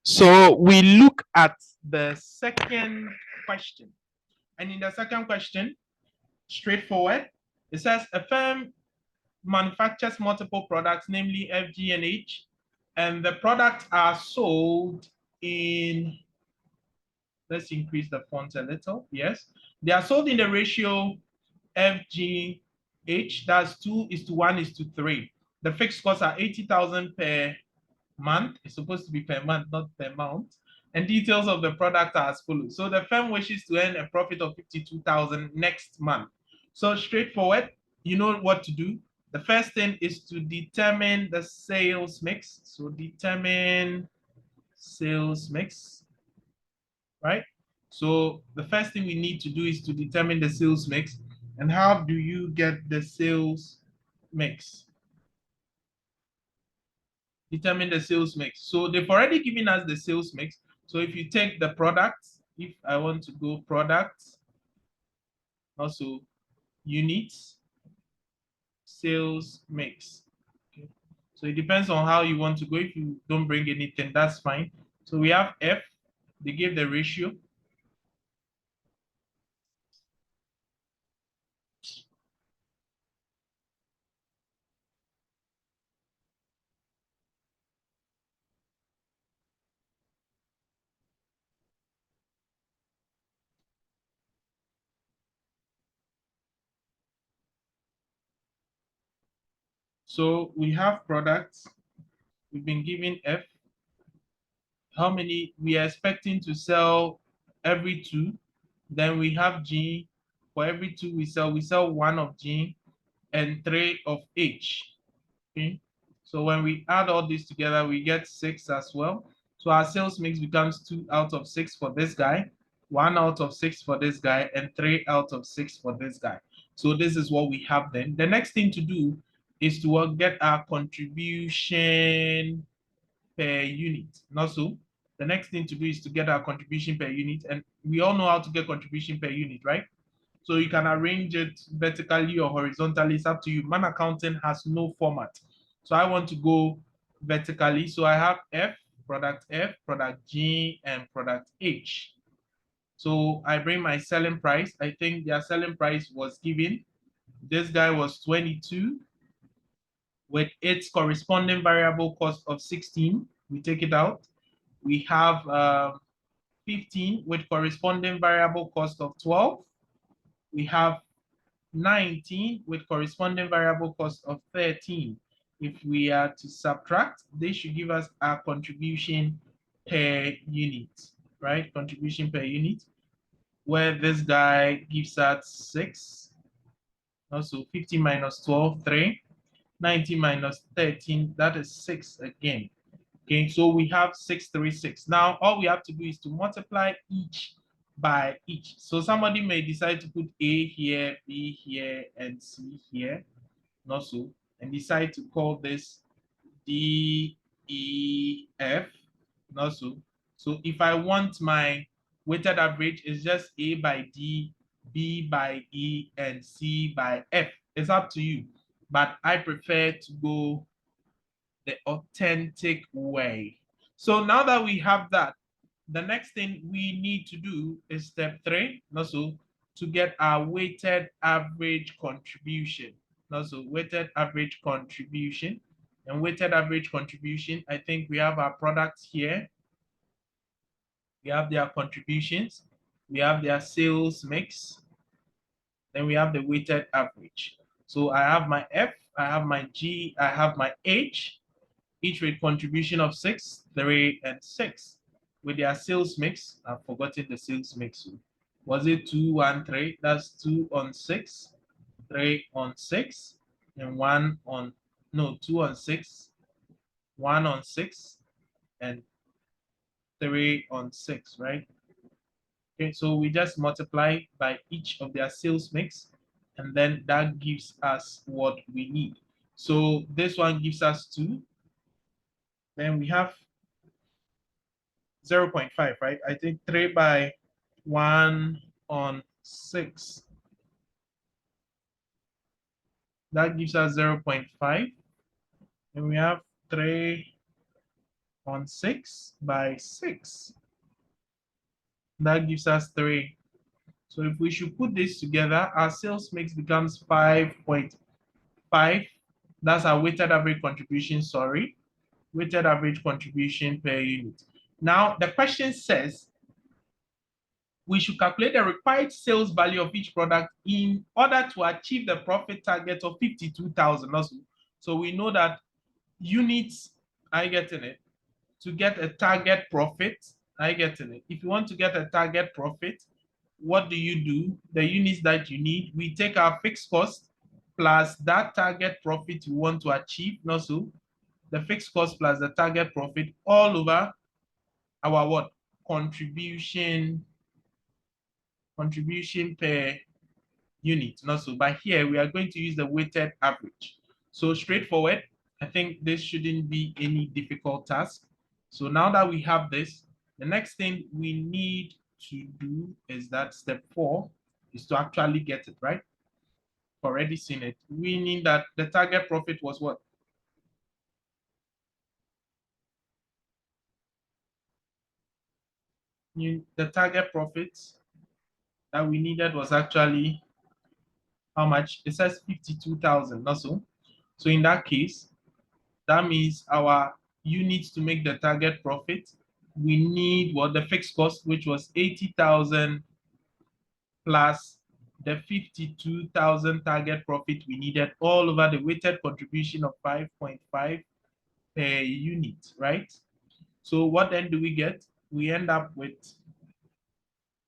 So we look at the second question. And in the second question, straightforward, it says a firm manufactures multiple products, namely F, G, and H, and the products are sold in, let's increase the font a little, yes. They are sold in the ratio F, G, H, that's 2:1:3. The fixed costs are 80,000 per month. It's supposed to be per month, not per month. And details of the product are as follows. So the firm wishes to earn a profit of 52,000 next month. So straightforward, you know what to do. The first thing is to determine the sales mix. So determine sales mix, right? So the first thing we need to do is to determine the sales mix. And how do you get the sales mix? Determine the sales mix. So they've already given us the sales mix. So if you take the product, if I want to go products, also units, sales mix. Okay. So it depends on how you want to go. If you don't bring anything, that's fine. So we have F, they gave the ratio. So we have products, we've been given F. How many we are expecting to sell every 2. Then we have G. For every 2 we sell 1 of G and 3 of H. Okay. So when we add all this together, we get 6 as well. So our sales mix becomes 2 out of 6 for this guy, 1 out of 6 for this guy, and 3 out of 6 for this guy. So this is what we have then. The next thing to do is to get our contribution per unit. Not so. The next thing to do is to get our contribution per unit. And we all know how to get contribution per unit, right? So you can arrange it vertically or horizontally. It's up to you. Man accounting has no format. So I want to go vertically. So I have F, product G, and product H. So I bring my selling price. I think their selling price was given. This guy was 22 with its corresponding variable cost of 16. We take it out. We have 15 with corresponding variable cost of 12. We have 19 with corresponding variable cost of 13. If we are to subtract, they should give us our contribution per unit, right? Contribution per unit, where this guy gives us 6. Also 15 minus 12, 3. 19 minus 13, that is 6 again. Okay, so we have 636. Now, all we have to do is to multiply each by each. So somebody may decide to put A here, B here, and C here, not so, and decide to call this D, E, F, not so. So if I want my weighted average, it's just A by D, B by E, and C by F. It's up to you, but I prefer to go the authentic way. So now that we have that, the next thing we need to do is step 3, also to get our weighted average contribution. Also weighted average contribution. And weighted average contribution, I think we have our products here. We have their contributions. We have their sales mix. Then we have the weighted average. So I have my F, I have my G, I have my H, each with contribution of 6, 3, and 6. With their sales mix, I've forgotten the sales mix. Was it 2, 1, 3? That's 2 on 6, 3 on 6, and 1 on, no, 2 on 6, 1 on 6, and 3 on 6, right? Okay, so we just multiply by each of their sales mix, and then that gives us what we need. So this one gives us 2. Then we have 0.5, right? I think 3 by 1 on 6. That gives us 0.5. And we have 3 on 6 by 6. That gives us 3. So if we should put this together, our sales mix becomes 5.5. That's our weighted average contribution, sorry. Weighted average contribution per unit. Now, the question says, we should calculate the required sales value of each product in order to achieve the profit target of 52,000 also. So we know that units, I get in it, to get a target profit, I get in it. If you want to get a target profit, what do? The units that you need, we take our fixed cost plus that target profit you want to achieve, also the fixed cost plus the target profit all over our what? Contribution per unit. Also, but here we are going to use the weighted average. So straightforward. I think this shouldn't be any difficult task. So now that we have this, the next thing we need to do is that step 4 is to actually get it, right? Already seen it. Meaning that the target profit was what? The target profit that we needed was actually how much? It says 52,000 also. So in that case, that means our units to make the target profit, we need what? The fixed cost, which was 80,000 plus the 52,000 target profit we needed all over the weighted contribution of 5.5 per unit, right? So what then do we get? We end up with,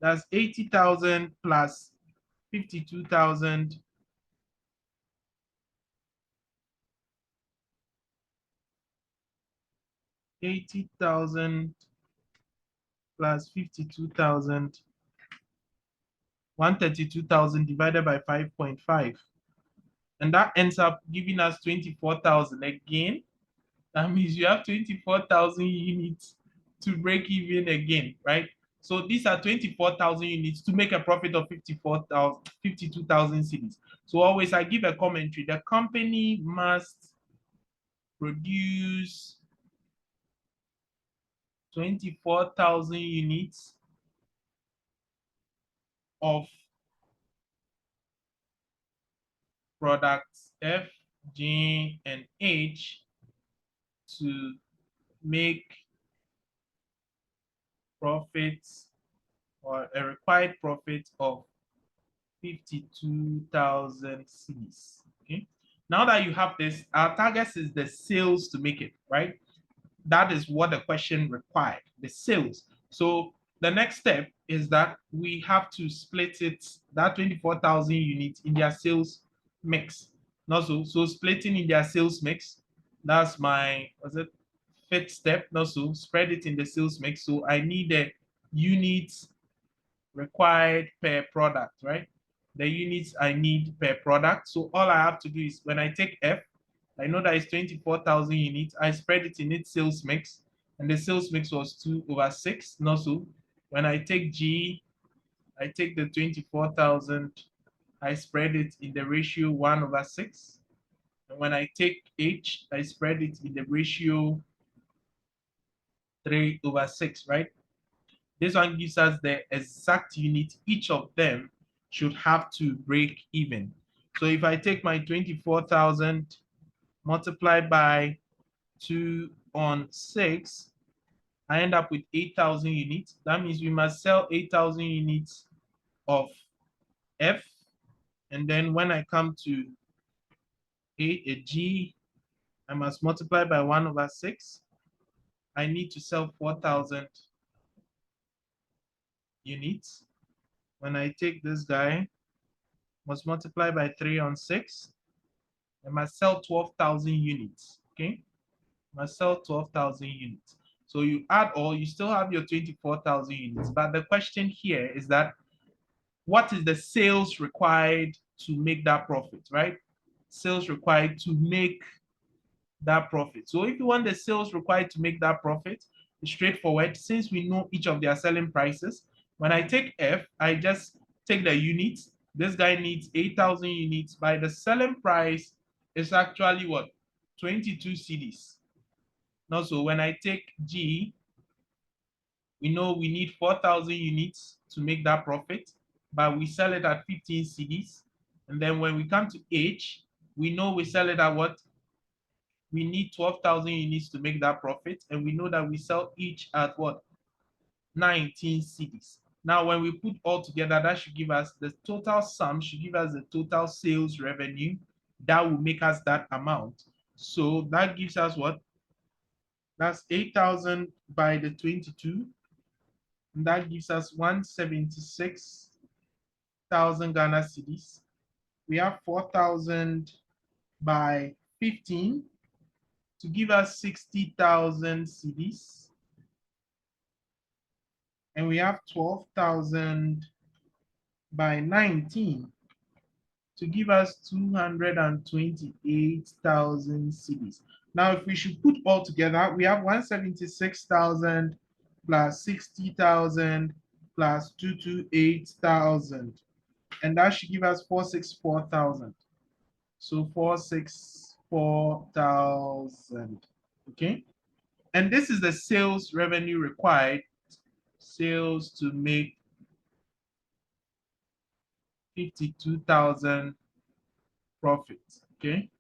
that's 80,000 plus 52,000. 80,000 plus 52,000, 132,000 divided by 5.5. And that ends up giving us 24,000 again. That means you have 24,000 units to break even again, right? So these are 24,000 units to make a profit of 52,000 cedis. So always I give a commentary. The company must produce 24,000 units of products F, G, and H to make profits or a required profit of 52,000 Cs. Okay. Now that you have this, our target is the sales to make it, right? That is what the question required, the sales. So the next step is that we have to split it, that 24,000 units in their sales mix. Also, so splitting in their sales mix, that's my, was it fifth step? Also, spread it in the sales mix. So I need the units required per product, right? The units I need per product. So all I have to do is when I take F, I know that it's 24,000 units. I spread it in its sales mix, and the sales mix was 2/6. And also, when I take G, I take the 24,000, I spread it in the ratio 1/6. And when I take H, I spread it in the ratio 3/6, right? This one gives us the exact unit each of them should have to break even. So if I take my 24,000 multiplied by 2 on 6, I end up with 8,000 units. That means we must sell 8,000 units of F. And then when I come to a G, I must multiply by 1/6. I need to sell 4,000 units. When I take this guy, must multiply by 3 on 6. I must sell 12,000 units. Okay, I must sell 12,000 units. So you add all, you still have your 24,000 units. But the question here is that what is the sales required to make that profit, right? Sales required to make that profit. So if you want the sales required to make that profit, it's straightforward. Since we know each of their selling prices, when I take F, I just take the units. This guy needs 8,000 units. By the selling price is actually what? 22 cedis. Now, so when I take G, we know we need 4,000 units to make that profit, but we sell it at 15 cedis. And then when we come to H, we know we sell it at what? We need 12,000 units to make that profit. And we know that we sell each at what? 19 cedis. Now, when we put all together, that should give us the total sum, should give us the total sales revenue that will make us that amount. So that gives us what? That's 8,000 by the 22. And that gives us 176,000 Ghana cedis. We have 4,000 by 15 to give us 60,000 cedis. And we have 12,000 by 19 to give us 228,000 cedis. Now, if we should put all together, we have 176,000 plus 60,000 plus 228,000. And that should give us 464,000. So 464,000. Okay. And this is the sales revenue required, sales to make 52,000 profit. Okay.